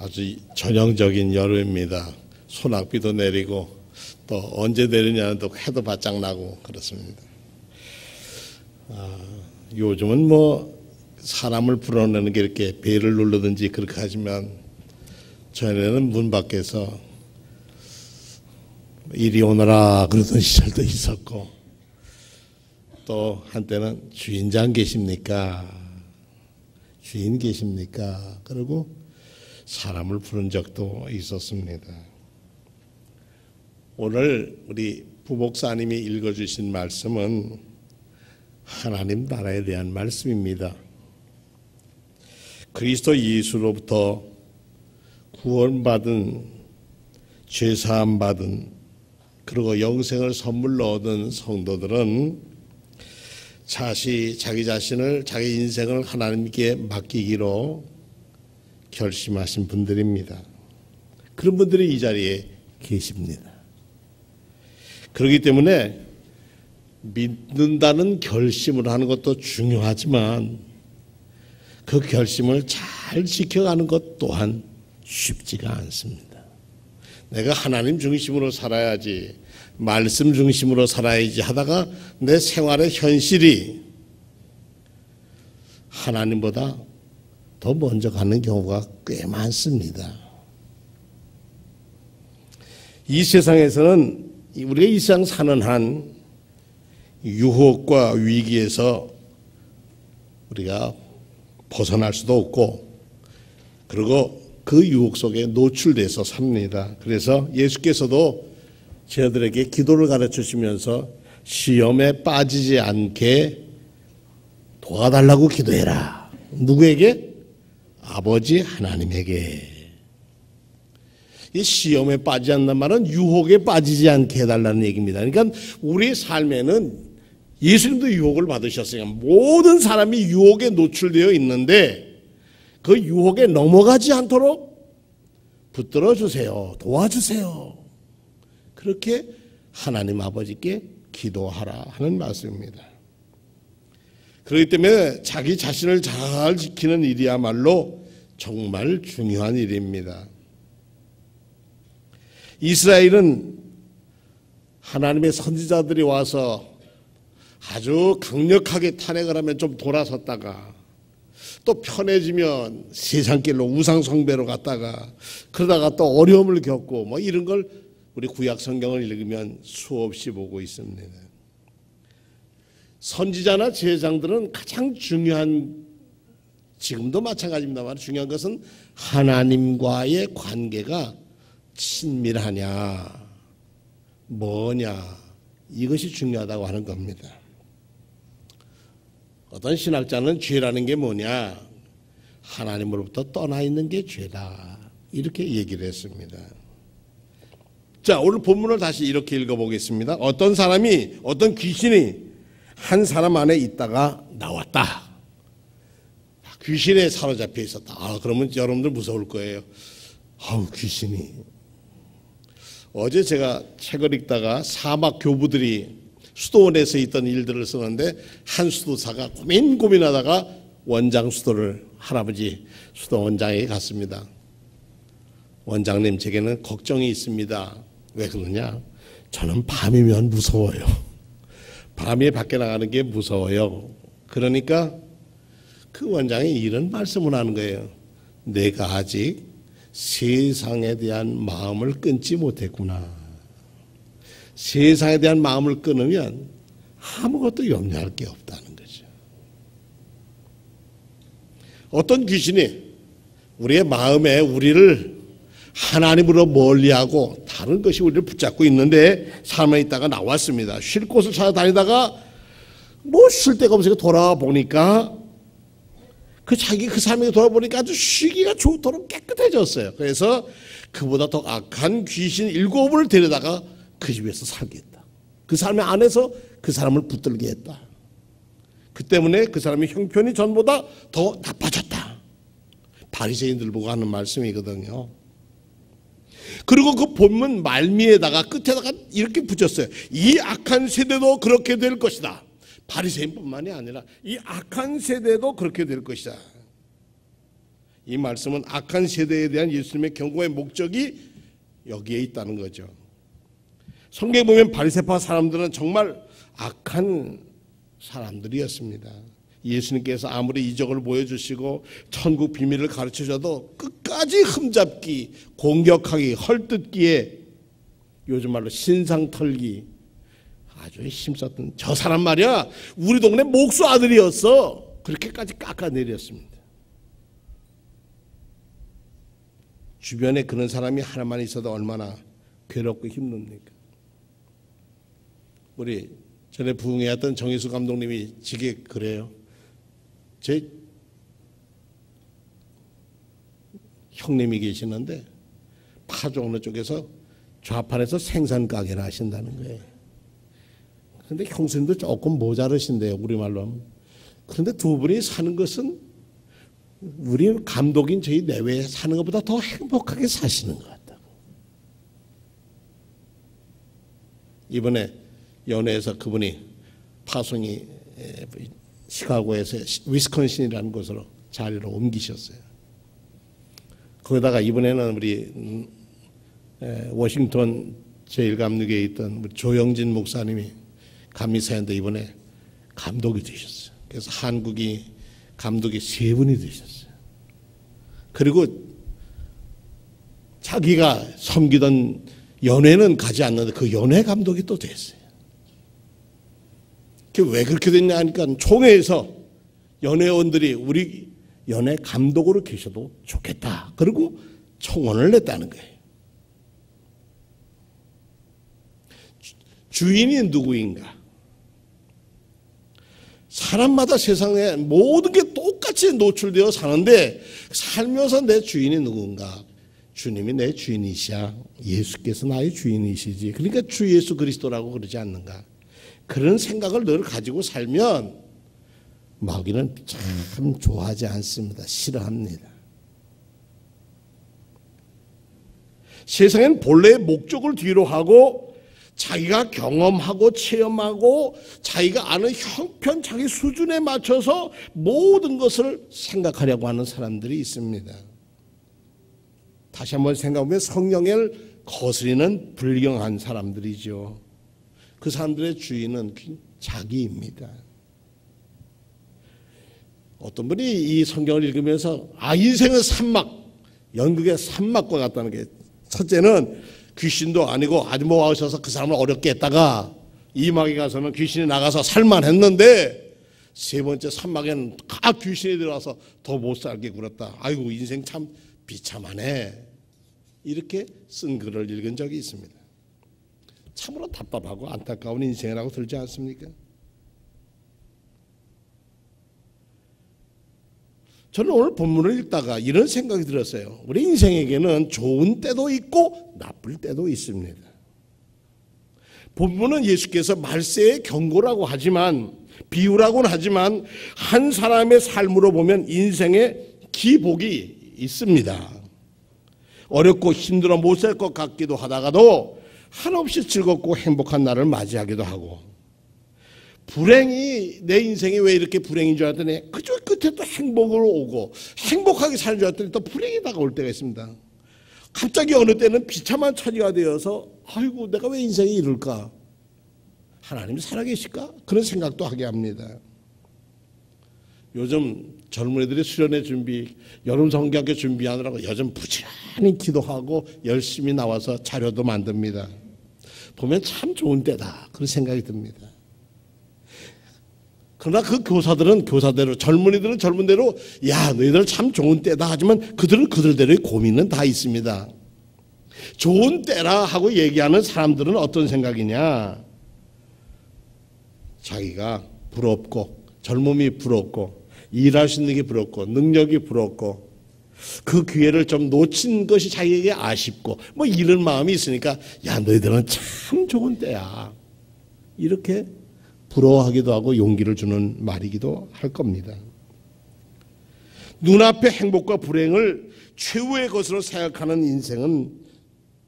아주 전형적인 여름입니다. 소낙비도 내리고 또 언제 내리냐는 또 해도 바짝 나고 그렇습니다. 요즘은 뭐 사람을 불어내는 게 이렇게 배를 누르든지 그렇게 하지만 전에는 문 밖에서 이리 오너라 그러던 시절도 있었고 또 한때는 주인장 계십니까? 주인 계십니까? 그러고 사람을 부른 적도 있었습니다. 오늘 우리 부목사님이 읽어주신 말씀은 하나님 나라에 대한 말씀입니다. 그리스도 예수로부터 구원받은, 죄사함 받은, 그리고 영생을 선물로 얻은 성도들은 자기 자신을, 자기 인생을 하나님께 맡기기로 결심하신 분들입니다. 그런 분들이 이 자리에 계십니다. 그렇기 때문에 믿는다는 결심을 하는 것도 중요하지만 그 결심을 잘 지켜가는 것 또한 쉽지가 않습니다. 내가 하나님 중심으로 살아야지, 말씀 중심으로 살아야지 하다가 내 생활의 현실이 하나님보다 더 먼저 가는 경우가 꽤 많습니다. 이 세상에서는 우리가 이 세상 사는 한 유혹과 위기에서 우리가 벗어날 수도 없고 그리고 그 유혹 속에 노출돼서 삽니다. 그래서 예수께서도 저희들에게 기도를 가르쳐 주시면서 시험에 빠지지 않게 도와달라고 기도해라. 누구에게? 아버지 하나님에게. 이 시험에 빠지지 않는 말은 유혹에 빠지지 않게 해달라는 얘기입니다. 그러니까 우리의 삶에는 예수님도 유혹을 받으셨으니까 모든 사람이 유혹에 노출되어 있는데 그 유혹에 넘어가지 않도록 붙들어 주세요. 도와주세요. 그렇게 하나님 아버지께 기도하라 하는 말씀입니다. 그렇기 때문에 자기 자신을 잘 지키는 일이야말로 정말 중요한 일입니다. 이스라엘은 하나님의 선지자들이 와서 아주 강력하게 탄핵을 하면 좀 돌아섰다가 또 편해지면 세상길로 우상숭배로 갔다가 그러다가 또 어려움을 겪고 뭐 이런 걸 우리 구약 성경을 읽으면 수없이 보고 있습니다. 선지자나 제사장들은 가장 중요한, 지금도 마찬가지입니다만 중요한 것은 하나님과의 관계가 친밀하냐 뭐냐 이것이 중요하다고 하는 겁니다. 어떤 신학자는 죄라는 게 뭐냐, 하나님으로부터 떠나 있는 게 죄다 이렇게 얘기를 했습니다. 자, 오늘 본문을 다시 이렇게 읽어보겠습니다. 어떤 사람이, 어떤 귀신이 한 사람 안에 있다가 나왔다. 귀신에 사로잡혀 있었다. 그러면 여러분들 무서울 거예요. 귀신이. 어제 제가 책을 읽다가 사막 교부들이 수도원에서 있던 일들을 쓰는데 한 수도사가 고민하다가 원장 수도를, 할아버지 수도 원장에게 갔습니다. 원장님, 제게는 걱정이 있습니다. 왜 그러냐? 저는 밤이면 무서워요. 밤에 밖에 나가는 게 무서워요. 그러니까 그 원장이 이런 말씀을 하는 거예요. 내가 아직 세상에 대한 마음을 끊지 못했구나. 세상에 대한 마음을 끊으면 아무것도 염려할 게 없다는 거죠. 어떤 귀신이 우리의 마음에 우리를 하나님으로 멀리하고 다른 것이 우리를 붙잡고 있는데 삶에 있다가 나왔습니다. 쉴 곳을 찾아다니다가 뭐 쉴 데가 없으니까 돌아보니까 그 삶에 돌아보니까 아주 쉬기가 좋도록 깨끗해졌어요. 그래서 그보다 더 악한 귀신 7을 데려다가 그 집에서 살게 했다. 그 삶의 안에서 그 사람을 붙들게 했다. 그 때문에 그 사람의 형편이 전보다 더 나빠졌다. 바리새인들 보고 하는 말씀이거든요. 그리고 그 본문 말미에다가 끝에다가 이렇게 붙였어요. 이 악한 세대도 그렇게 될 것이다. 바리새인뿐만이 아니라 이 악한 세대도 그렇게 될 것이다. 이 말씀은 악한 세대에 대한 예수님의 경고의 목적이 여기에 있다는 거죠. 성경에 보면 바리새파 사람들은 정말 악한 사람들이었습니다. 예수님께서 아무리 이적을 보여주시고 천국 비밀을 가르쳐줘도 끝까지 흠잡기, 공격하기, 헐뜯기에 요즘 말로 신상 털기 아주 힘썼던 저 사람 말이야 우리 동네 목수 아들이었어. 그렇게까지 깎아내렸습니다. 주변에 그런 사람이 하나만 있어도 얼마나 괴롭고 힘듭니까? 우리 전에 부흥회했던 정희수 감독님이 지게 그래요. 제 형님이 계시는데 파주 어느 쪽에서 좌판에서 생산 가게를 하신다는 거예요. 그런데 형수님도 조금 모자르신대요, 우리말로. 그런데 두 분이 사는 것은 우리 감독인 저희 내외에 사는 것보다 더 행복하게 사시는 것 같다고. 이번에 연애에서 그분이 파송이 시카고에서 위스콘신이라는 곳으로 자리를 옮기셨어요. 거기다가 이번에는 우리 워싱턴 제1감독에 있던 우리 조영진 목사님이 감리사였는데 이번에 감독이 되셨어요. 그래서 한국이 감독이 3분이 되셨어요. 그리고 자기가 섬기던 연회는 가지 않는데 그 연회 감독이 또 됐어요. 왜 그렇게 됐냐 하니까 총회에서 연회원들이 우리 연회 감독으로 계셔도 좋겠다. 그리고 청원을 냈다는 거예요. 주인이 누구인가? 사람마다 세상에 모든 게 똑같이 노출되어 사는데 살면서 내 주인이 누군가? 주님이 내 주인이시야. 예수께서 나의 주인이시지. 그러니까 주 예수 그리스도라고 그러지 않는가? 그런 생각을 늘 가지고 살면 마귀는 참 좋아하지 않습니다. 싫어합니다. 세상엔 본래의 목적을 뒤로 하고 자기가 경험하고 체험하고 자기가 아는 형편 자기 수준에 맞춰서 모든 것을 생각하려고 하는 사람들이 있습니다. 다시 한번 생각해보면 성령을 거스리는 불경한 사람들이죠. 그 사람들의 주인은 자기입니다. 어떤 분이 이 성경을 읽으면서 인생은 산막, 연극의 산막과 같다는 게 첫째는 귀신도 아니고 아주머니가 오셔서 그 사람을 어렵게 했다가 이막에 가서는 귀신이 나가서 살만했는데 세 번째 산막에는 다 귀신이 들어와서 더 못 살게 굴었다. 아이고 인생 참 비참하네. 이렇게 쓴 글을 읽은 적이 있습니다. 참으로 답답하고 안타까운 인생이라고 들지 않습니까? 저는 오늘 본문을 읽다가 이런 생각이 들었어요. 우리 인생에게는 좋은 때도 있고 나쁠 때도 있습니다. 본문은 예수께서 말세의 경고라고 하지만 비유라고는 하지만 한 사람의 삶으로 보면 인생의 기복이 있습니다. 어렵고 힘들어 못 살 것 같기도 하다가도 한없이 즐겁고 행복한 날을 맞이하기도 하고 불행이 내 인생이 왜 이렇게 불행인 줄 알았더니 그저 끝에 또 행복으로 오고 행복하게 사는 줄 알았더니 또 불행이 다가올 때가 있습니다. 갑자기 어느 때는 비참한 처지가 되어서 아이고 내가 왜 인생이 이럴까? 하나님이 살아계실까? 그런 생각도 하게 합니다. 요즘 젊은이들이 수련회 준비, 여름 성경학교 준비하느라고 요즘 부지런히 기도하고 열심히 나와서 자료도 만듭니다. 보면 참 좋은 때다 그런 생각이 듭니다. 그러나 그 교사들은 교사대로, 젊은이들은 젊은대로 야 너희들 참 좋은 때다 하지만 그들은 그들대로의 고민은 다 있습니다. 좋은 때라 하고 얘기하는 사람들은 어떤 생각이냐? 자기가 부럽고 젊음이 부럽고 일할 수 있는 게 부럽고 능력이 부럽고 그 기회를 좀 놓친 것이 자기에게 아쉽고 뭐 이런 마음이 있으니까 야 너희들은 참 좋은 때야 이렇게 부러워하기도 하고 용기를 주는 말이기도 할 겁니다. 눈앞의 행복과 불행을 최후의 것으로 생각하는 인생은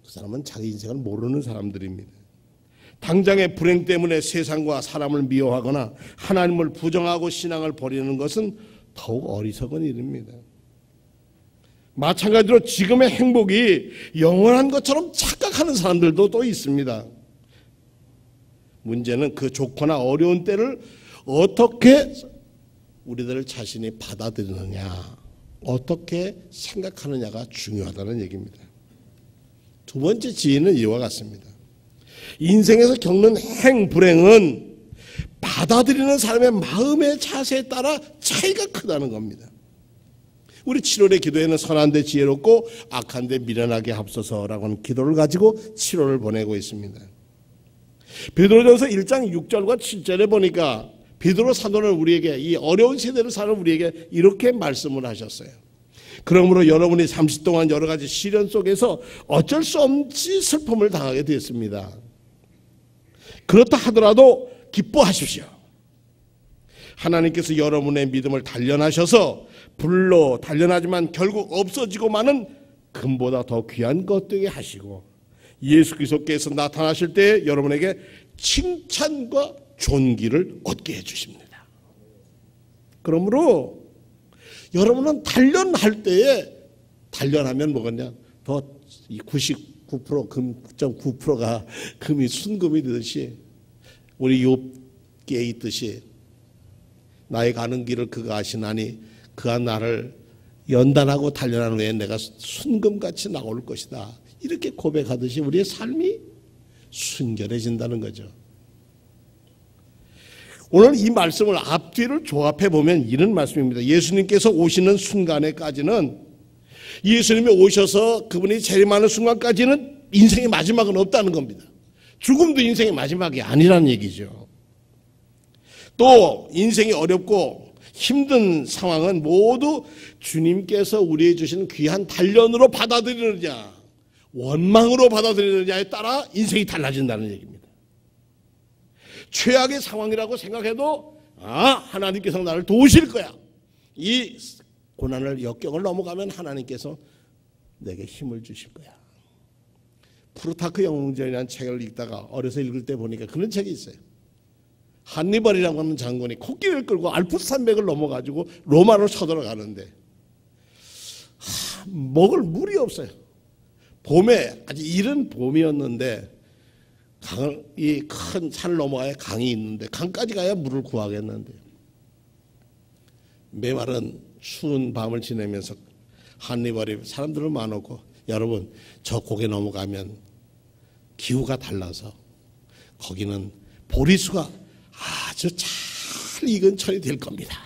그 사람은 자기 인생을 모르는 사람들입니다. 당장의 불행 때문에 세상과 사람을 미워하거나 하나님을 부정하고 신앙을 버리는 것은 더욱 어리석은 일입니다. 마찬가지로 지금의 행복이 영원한 것처럼 착각하는 사람들도 또 있습니다. 문제는 그 좋거나 어려운 때를 어떻게 우리들 자신이 받아들이느냐, 어떻게 생각하느냐가 중요하다는 얘기입니다. 두 번째 지혜는 이와 같습니다. 인생에서 겪는 행불행은 받아들이는 사람의 마음의 자세에 따라 차이가 크다는 겁니다. 우리 7월의 기도에는 선한데 지혜롭고 악한데 미련하게 합소서라고 하는 기도를 가지고 7월을 보내고 있습니다. 베드로전서 1장 6절과 7절에 보니까 베드로 사도는 우리에게, 이 어려운 세대를 사는 우리에게 이렇게 말씀을 하셨어요. 그러므로 여러분이 30 동안 여러 가지 시련 속에서 어쩔 수 없이 슬픔을 당하게 됐습니다. 그렇다 하더라도 기뻐하십시오. 하나님께서 여러분의 믿음을 단련하셔서 불로 단련하지만 결국 없어지고 마는 금보다 더 귀한 것 되게 하시고 예수 그리스도께서 나타나실 때 여러분에게 칭찬과 존귀를 얻게 해주십니다. 그러므로 여러분은 단련할 때에, 단련하면 뭐겠냐, 더 99% 금 9%가 금이 순금이 되듯이, 우리 욥기에 있듯이 나의 가는 길을 그가 아시나니 그가 나를 연단하고 단련한 후에 내가 순금같이 나올 것이다, 이렇게 고백하듯이 우리의 삶이 순결해진다는 거죠. 오늘 이 말씀을 앞뒤를 조합해 보면 이런 말씀입니다. 예수님께서 오시는 순간에까지는, 예수님이 오셔서 그분이 재림하는 순간까지는 인생의 마지막은 없다는 겁니다. 죽음도 인생의 마지막이 아니라는 얘기죠. 또 인생이 어렵고 힘든 상황은 모두 주님께서 우리에게 주신 귀한 단련으로 받아들이느냐, 원망으로 받아들이느냐에 따라 인생이 달라진다는 얘기입니다. 최악의 상황이라고 생각해도 하나님께서 나를 도우실 거야, 이 고난을 역경을 넘어가면 하나님께서 내게 힘을 주실 거야. 프루타크 영웅전이라는 책을 읽다가 어려서 읽을 때 보니까 그런 책이 있어요. 한니발이라고 하는 장군이 코끼리를 끌고 알프스 산맥을 넘어가지고 로마로 쳐들어가는데 먹을 물이 없어요. 봄에, 아주 이른 봄이었는데 이 큰 산을 넘어가야 강이 있는데 강까지 가야 물을 구하겠는데, 메마른 추운 밤을 지내면서 한니발이 사람들을 많았고, 여러분 저 고개 넘어가면 기후가 달라서 거기는 보리수가 아주 잘 익은 철이 될 겁니다.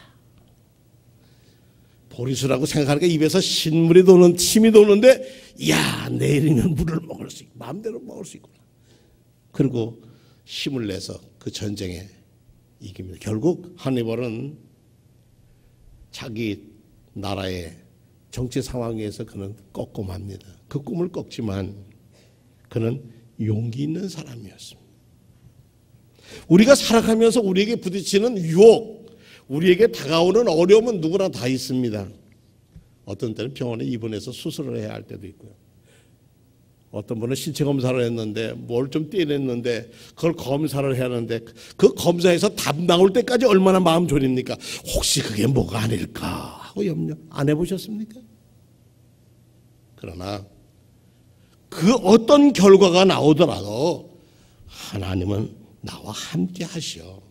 보리수라고 생각하니까 입에서 신물이 도는, 침이 도는데, 이야, 내일이면 물을 먹을 수 있고 마음대로 먹을 수 있구나. 그리고 힘을 내서 그 전쟁에 이깁니다. 결국 한니발은 자기 나라의 정치 상황에서 그는 꺾고 맙니다. 그 꿈을 꺾지만 그는 용기 있는 사람이었습니다. 우리가 살아가면서 우리에게 부딪히는 유혹, 우리에게 다가오는 어려움은 누구나 다 있습니다. 어떤 때는 병원에 입원해서 수술을 해야 할 때도 있고요. 어떤 분은 신체 검사를 했는데 뭘 좀 떼냈는데 그걸 검사를 해야 하는데 그 검사에서 답 나올 때까지 얼마나 마음 졸입니까? 혹시 그게 뭐가 아닐까 하고 염려 안 해보셨습니까? 그러나 그 어떤 결과가 나오더라도 하나님은 나와 함께 하시오.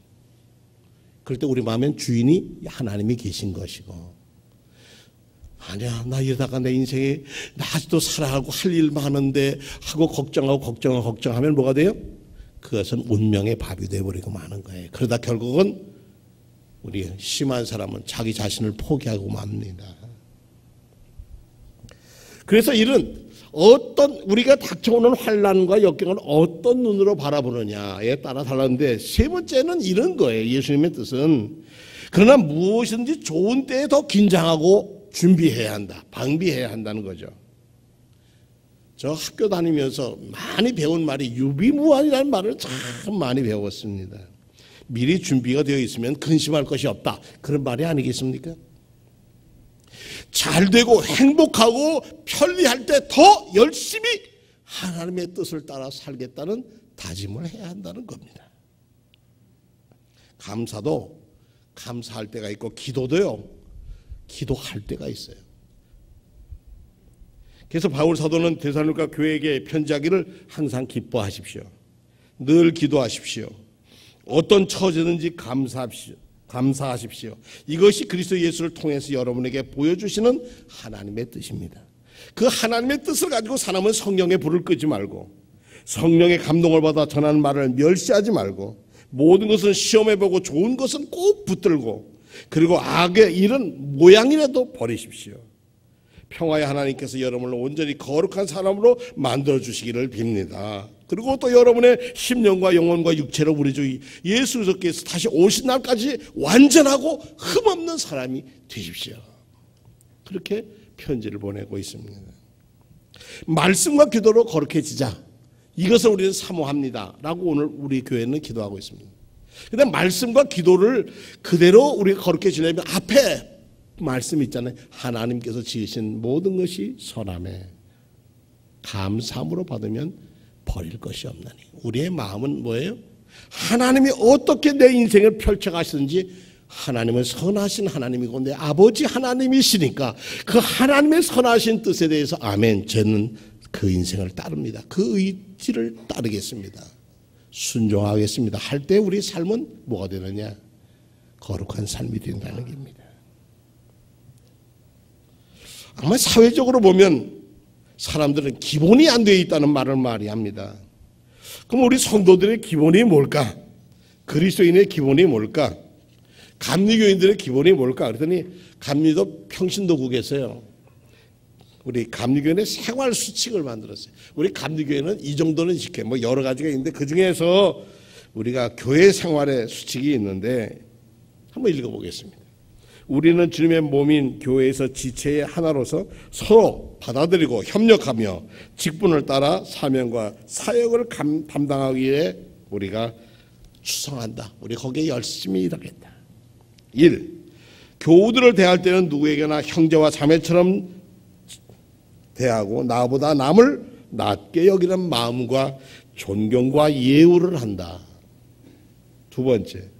그럴 때 우리 마음엔 주인이 하나님이 계신 것이고, 아니야, 나 이러다가 내 인생에 나 아직도 살아가고 할 일 많은데 하고 걱정하면 뭐가 돼요? 그것은 운명의 밥이 되어버리고 마는 거예요. 그러다 결국은 우리 심한 사람은 자기 자신을 포기하고 맙니다. 그래서 이런 어떤 우리가 닥쳐오는 환난과 역경을 어떤 눈으로 바라보느냐에 따라 달랐는데, 세 번째는 이런 거예요. 예수님의 뜻은, 그러나 무엇이든지 좋은 때에 더 긴장하고 준비해야 한다, 방비해야 한다는 거죠. 저 학교 다니면서 많이 배운 말이 유비무환이라는 말을 참 많이 배웠습니다. 미리 준비가 되어 있으면 근심할 것이 없다, 그런 말이 아니겠습니까? 잘 되고 행복하고 편리할 때 더 열심히 하나님의 뜻을 따라 살겠다는 다짐을 해야 한다는 겁니다. 감사도 감사할 때가 있고, 기도도요, 기도할 때가 있어요. 그래서 바울 사도는 데살로니가 교회에게 편지하기를 항상 기뻐하십시오. 늘 기도하십시오. 어떤 처지든지 감사하십시오. 이것이 그리스도 예수를 통해서 여러분에게 보여주시는 하나님의 뜻입니다. 그 하나님의 뜻을 가지고 사람은 성령의 불을 끄지 말고 성령의 감동을 받아 전하는 말을 멸시하지 말고 모든 것은 시험해보고 좋은 것은 꼭 붙들고 그리고 악의 일은 모양이라도 버리십시오. 평화의 하나님께서 여러분을 온전히 거룩한 사람으로 만들어주시기를 빕니다. 그리고 또 여러분의 심령과 영혼과 육체로 우리 주 예수 그리스도께서 다시 오신 날까지 완전하고 흠없는 사람이 되십시오. 그렇게 편지를 보내고 있습니다. 말씀과 기도로 거룩해지자. 이것을 우리는 사모합니다. 라고 오늘 우리 교회는 기도하고 있습니다. 그런데 말씀과 기도를 그대로 우리가 거룩해지려면 앞에 말씀 있잖아요. 하나님께서 지으신 모든 것이 선함에 감사함으로 받으면 버릴 것이 없나니. 우리의 마음은 뭐예요? 하나님이 어떻게 내 인생을 펼쳐가시는지 하나님은 선하신 하나님이고 내 아버지 하나님이시니까 그 하나님의 선하신 뜻에 대해서 아멘, 저는 그 인생을 따릅니다. 그 의지를 따르겠습니다. 순종하겠습니다. 할 때 우리 삶은 뭐가 되느냐? 거룩한 삶이 된다는 겁니다. 아마 사회적으로 보면 사람들은 기본이 안 되어 있다는 말을 많이 합니다. 그럼 우리 성도들의 기본이 뭘까? 그리스도인의 기본이 뭘까? 감리교인들의 기본이 뭘까? 그랬더니 감리도 평신도국에서요, 우리 감리교인의 생활 수칙을 만들었어요. 우리 감리교회는 이 정도는 지켜요. 뭐 여러 가지가 있는데 그 중에서 우리가 교회 생활의 수칙이 있는데 한번 읽어보겠습니다. 우리는 주님의 몸인 교회에서 지체의 하나로서 서로 받아들이고 협력하며 직분을 따라 사명과 사역을 담당하기에 우리가 추성한다. 우리 거기에 열심히 일하겠다. 1. 교우들을 대할 때는 누구에게나 형제와 자매처럼 대하고 나보다 남을 낮게 여기는 마음과 존경과 예우를 한다. 2번째,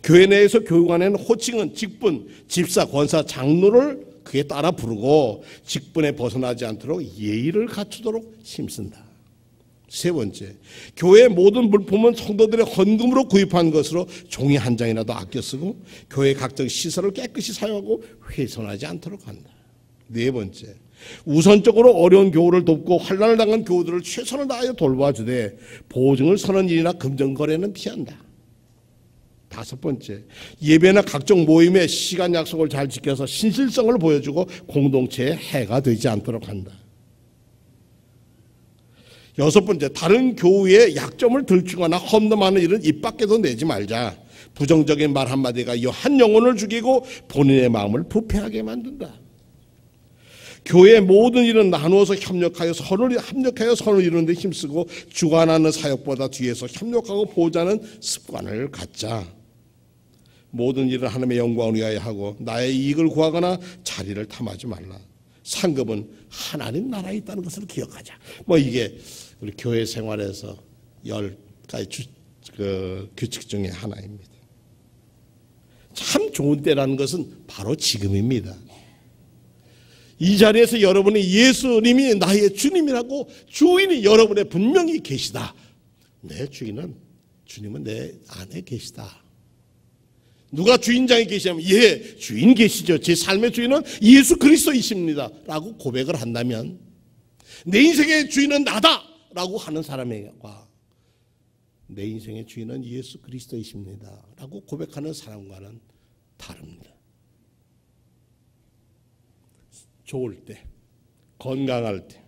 교회 내에서 교육안에는 호칭은 직분, 집사, 권사, 장로를 그에 따라 부르고 직분에 벗어나지 않도록 예의를 갖추도록 힘쓴다. 3번째, 교회의 모든 물품은 성도들의 헌금으로 구입한 것으로 종이 한 장이라도 아껴 쓰고 교회 각종 시설을 깨끗이 사용하고 훼손하지 않도록 한다. 4번째, 우선적으로 어려운 교우를 돕고 환난을 당한 교우들을 최선을 다하여 돌봐주되 보증을 서는 일이나 금전거래는 피한다. 5번째, 예배나 각종 모임의 시간 약속을 잘 지켜서 신실성을 보여주고 공동체에 해가 되지 않도록 한다. 6번째, 다른 교우의 약점을 들추거나 험담하는 일은 입 밖에도 내지 말자. 부정적인 말 한마디가 한 영혼을 죽이고 본인의 마음을 부패하게 만든다. 교회의 모든 일은 나누어서 협력하여 선을 이루는 데 힘쓰고 주관하는 사역보다 뒤에서 협력하고 보호자는 습관을 갖자. 모든 일을 하나님의 영광을 위하여 하고 나의 이익을 구하거나 자리를 탐하지 말라. 상급은 하나님 나라에 있다는 것을 기억하자. 뭐 이게 우리 교회 생활에서 10가지 규칙 중에 하나입니다. 참 좋은 때라는 것은 바로 지금입니다. 이 자리에서 여러분이 예수님이 나의 주님이라고 주인이 여러분의 분명히 계시다. 내 주님은 내 안에 계시다. 누가 주인장이 계시냐면 예, 주인 계시죠. 제 삶의 주인은 예수 그리스도이십니다 라고 고백을 한다면 내 인생의 주인은 나다 라고 하는 사람과 내 인생의 주인은 예수 그리스도이십니다 라고 고백하는 사람과는 다릅니다. 좋을 때, 건강할 때,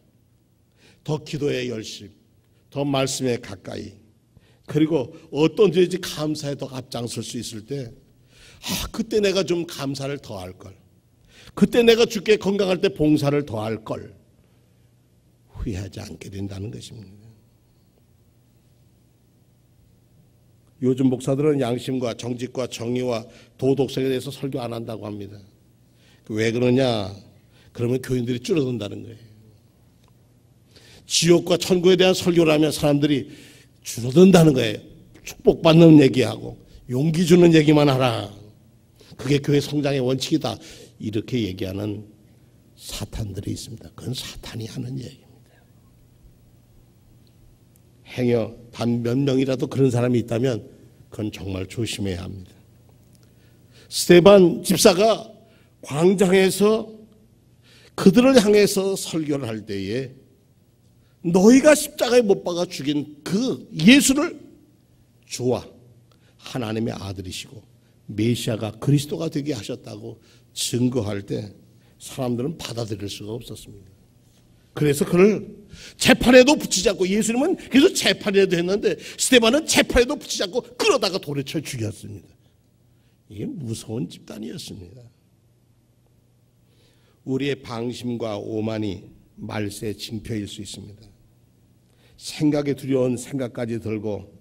더 기도에 열심, 더 말씀에 가까이, 그리고 어떤 죄지 감사에 더 앞장설 수 있을 때 그때 내가 좀 감사를 더 할 걸, 그때 내가 주께 건강할 때 봉사를 더 할 걸 후회하지 않게 된다는 것입니다. 요즘 목사들은 양심과 정직과 정의와 도덕성에 대해서 설교 안 한다고 합니다. 왜 그러냐? 그러면 교인들이 줄어든다는 거예요. 지옥과 천국에 대한 설교를 하면 사람들이 줄어든다는 거예요. 축복받는 얘기하고 용기 주는 얘기만 하라. 그게 교회 성장의 원칙이다. 이렇게 얘기하는 사탄들이 있습니다. 그건 사탄이 하는 얘기입니다. 행여 단 몇 명이라도 그런 사람이 있다면 그건 정말 조심해야 합니다. 스데반 집사가 광장에서 그들을 향해서 설교를 할 때에 너희가 십자가에 못 박아 죽인 그 예수를 주와 하나님의 아들이시고 메시아가 그리스도가 되게 하셨다고 증거할 때 사람들은 받아들일 수가 없었습니다. 그래서 그를 재판에도 붙이지 않고, 예수님은 계속 재판에도 했는데 스데반은 재판에도 붙이지 않고 끌어다가 돌에 쳐 죽였습니다. 이게 무서운 집단이었습니다. 우리의 방심과 오만이 말세의 징표일 수 있습니다. 생각에 두려운 생각까지 들고,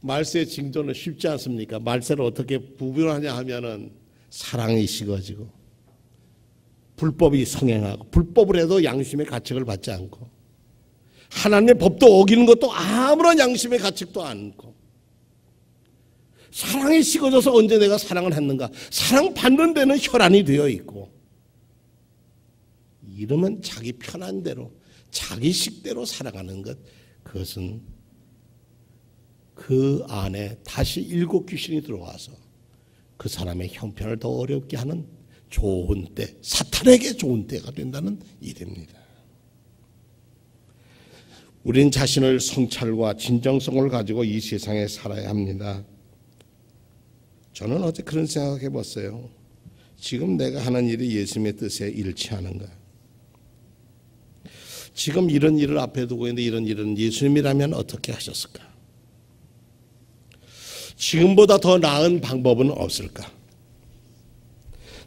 말세의 징조는 쉽지 않습니까? 말세를 어떻게 구별하냐 하면은 사랑이 식어지고, 불법이 성행하고, 불법을 해도 양심의 가책을 받지 않고, 하나님의 법도 어기는 것도 아무런 양심의 가책도 않고, 사랑이 식어져서 언제 내가 사랑을 했는가? 사랑받는 데는 혈안이 되어 있고, 이러면 자기 편한 대로 자기 식대로 살아가는 것, 그것은 그 안에 다시 일곱 귀신이 들어와서 그 사람의 형편을 더 어렵게 하는 좋은 때, 사탄에게 좋은 때가 된다는 일입니다. 우린 자신을 성찰과 진정성을 가지고 이 세상에 살아야 합니다. 저는 어제 그런 생각해 봤어요. 지금 내가 하는 일이 예수님의 뜻에 일치하는가? 지금 이런 일을 앞에 두고 있는데 이런 일은 예수님이라면 어떻게 하셨을까? 지금보다 더 나은 방법은 없을까?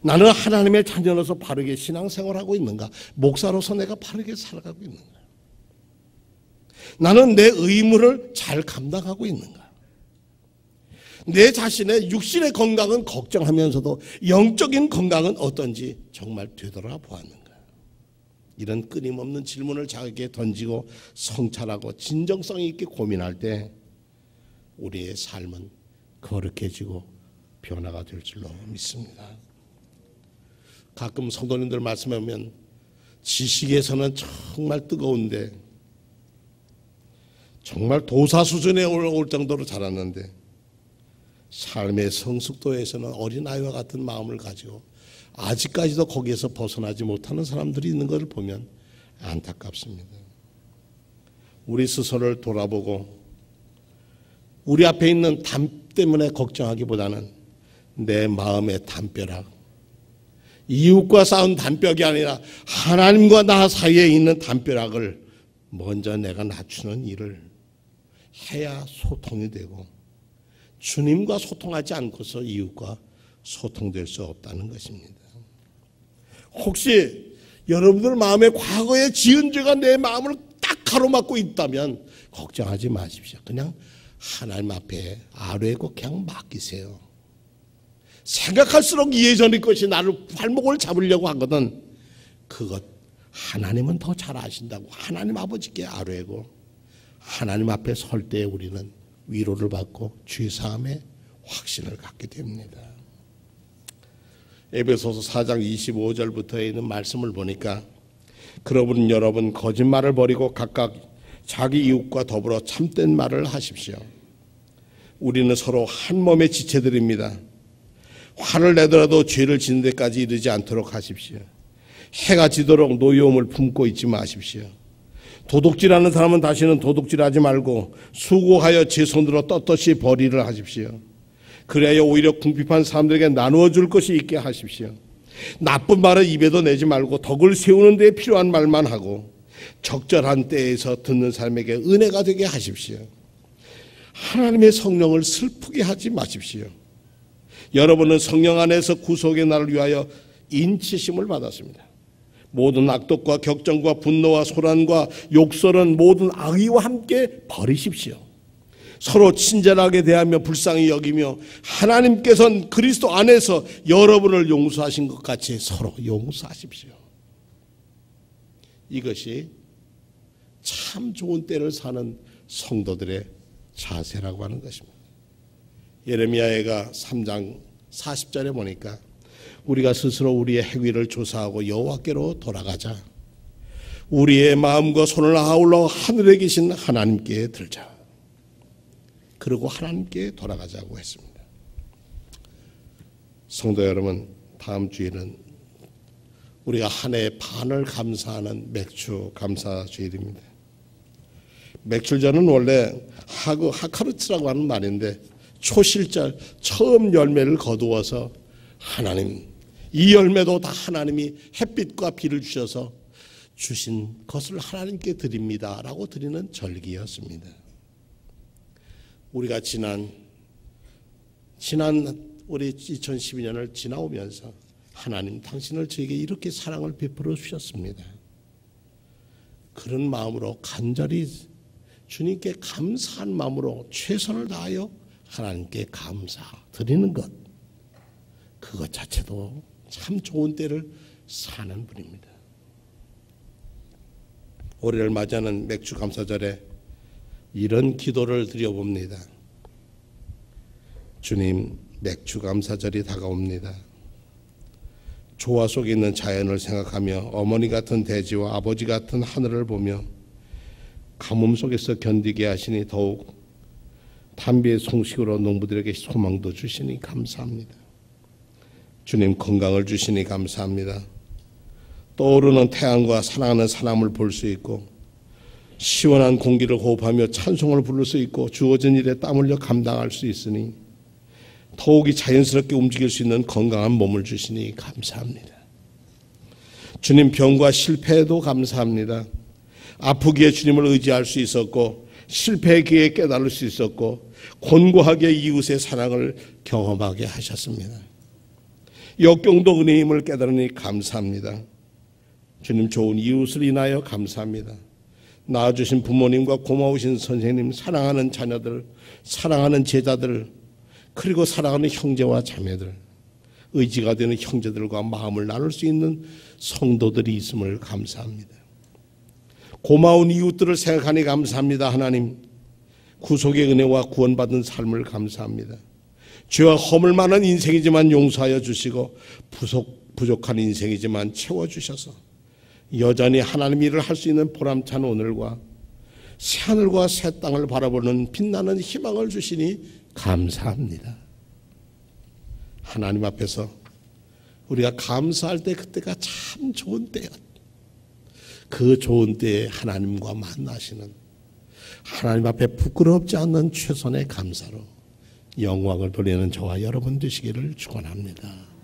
나는 하나님의 자녀로서 바르게 신앙생활하고 있는가? 목사로서 내가 바르게 살아가고 있는가? 나는 내 의무를 잘 감당하고 있는가? 내 자신의 육신의 건강은 걱정하면서도 영적인 건강은 어떤지 정말 되돌아보았는가? 이런 끊임없는 질문을 자기에게 던지고 성찰하고 진정성 있게 고민할 때 우리의 삶은 거룩해지고 변화가 될 줄로 믿습니다. 가끔 성도님들 말씀해 보면 지식에서는 정말 뜨거운데, 정말 도사 수준에 올 정도로 자랐는데 삶의 성숙도에서는 어린아이와 같은 마음을 가지고 아직까지도 거기에서 벗어나지 못하는 사람들이 있는 것을 보면 안타깝습니다. 우리 스스로를 돌아보고 우리 앞에 있는 담 때문에 걱정하기보다는 내 마음의 담벼락, 이웃과 싸운 담벼락이 아니라 하나님과 나 사이에 있는 담벼락을 먼저 내가 낮추는 일을 해야 소통이 되고, 주님과 소통하지 않고서 이웃과 소통될 수 없다는 것입니다. 혹시 여러분들 마음에 과거에 지은 죄가 내 마음을 딱 가로막고 있다면 걱정하지 마십시오. 그냥 하나님 앞에 아뢰고 그냥 맡기세요. 생각할수록 예전의 것이 나를 발목을 잡으려고 하거든, 그것 하나님은 더 잘 아신다고 하나님 아버지께 아뢰고 하나님 앞에 설 때 우리는 위로를 받고 죄사함의 확신을 갖게 됩니다. 에베소서 4장 25절부터에 있는 말씀을 보니까, 그러분 여러분 거짓말을 버리고 각각 자기 이웃과 더불어 참된 말을 하십시오. 우리는 서로 한 몸의 지체들입니다. 화를 내더라도 죄를 짓는 데까지 이르지 않도록 하십시오. 해가 지도록 노여움을 품고 있지 마십시오. 도둑질하는 사람은 다시는 도둑질하지 말고 수고하여 제 손으로 떳떳이 벌이를 하십시오. 그래야 오히려 궁핍한 사람들에게 나누어 줄 것이 있게 하십시오. 나쁜 말을 입에도 내지 말고 덕을 세우는 데 필요한 말만 하고 적절한 때에서 듣는 사람에게 은혜가 되게 하십시오. 하나님의 성령을 슬프게 하지 마십시오. 여러분은 성령 안에서 구속의 날을 위하여 인치심을 받았습니다. 모든 악독과 격정과 분노와 소란과 욕설은 모든 악의와 함께 버리십시오. 서로 친절하게 대하며 불쌍히 여기며 하나님께서는 그리스도 안에서 여러분을 용서하신 것 같이 서로 용서하십시오. 이것이 참 좋은 때를 사는 성도들의 자세라고 하는 것입니다. 예레미야가 3장 40절에 보니까 우리가 스스로 우리의 행위를 조사하고 여호와께로 돌아가자. 우리의 마음과 손을 아울러 하늘에 계신 하나님께 들자. 그리고 하나님께 돌아가자고 했습니다. 성도 여러분, 다음 주일은 우리가 한 해의 반을 감사하는 맥주 감사 주일입니다. 맥출절은 원래 하카르츠라고 하는 말인데 초실절 처음 열매를 거두어서 하나님, 이 열매도 다 하나님이 햇빛과 비를 주셔서 주신 것을 하나님께 드립니다 라고 드리는 절기였습니다. 우리가 지난 우리 2012년을 지나오면서 하나님, 당신을 저에게 이렇게 사랑을 베풀어 주셨습니다. 그런 마음으로 간절히 주님께 감사한 마음으로 최선을 다하여 하나님께 감사드리는 것, 그것 자체도 참 좋은 때를 사는 분입니다. 올해를 맞이하는 맥주 감사절에 이런 기도를 드려봅니다. 주님, 맥주 감사절이 다가옵니다. 조화 속에 있는 자연을 생각하며 어머니 같은 대지와 아버지 같은 하늘을 보며 가뭄 속에서 견디게 하시니 더욱 담비의 송식으로 농부들에게 소망도 주시니 감사합니다. 주님, 건강을 주시니 감사합니다. 떠오르는 태양과 사랑하는 사람을 볼 수 있고 시원한 공기를 호흡하며 찬송을 부를 수 있고 주어진 일에 땀 흘려 감당할 수 있으니 더욱이 자연스럽게 움직일 수 있는 건강한 몸을 주시니 감사합니다. 주님, 병과 실패에도 감사합니다. 아프기에 주님을 의지할 수 있었고 실패기에 깨달을 수 있었고 곤고하게 이웃의 사랑을 경험하게 하셨습니다. 역경도 은혜의 힘을 깨달으니 감사합니다. 주님, 좋은 이웃을 인하여 감사합니다. 낳아주신 부모님과 고마우신 선생님, 사랑하는 자녀들, 사랑하는 제자들, 그리고 사랑하는 형제와 자매들, 의지가 되는 형제들과 마음을 나눌 수 있는 성도들이 있음을 감사합니다. 고마운 이웃들을 생각하니 감사합니다. 하나님, 구속의 은혜와 구원받은 삶을 감사합니다. 죄와 허물 많은 인생이지만 용서하여 주시고 부족한 인생이지만 채워주셔서 여전히 하나님 일을 할 수 있는 보람찬 오늘과 새하늘과 새 땅을 바라보는 빛나는 희망을 주시니 감사합니다. 하나님 앞에서 우리가 감사할 때 그때가 참 좋은 때였. 그 좋은 때에 하나님과 만나시는, 하나님 앞에 부끄럽지 않는 최선의 감사로 영광을 돌리는 저와 여러분 되시기를 축원합니다.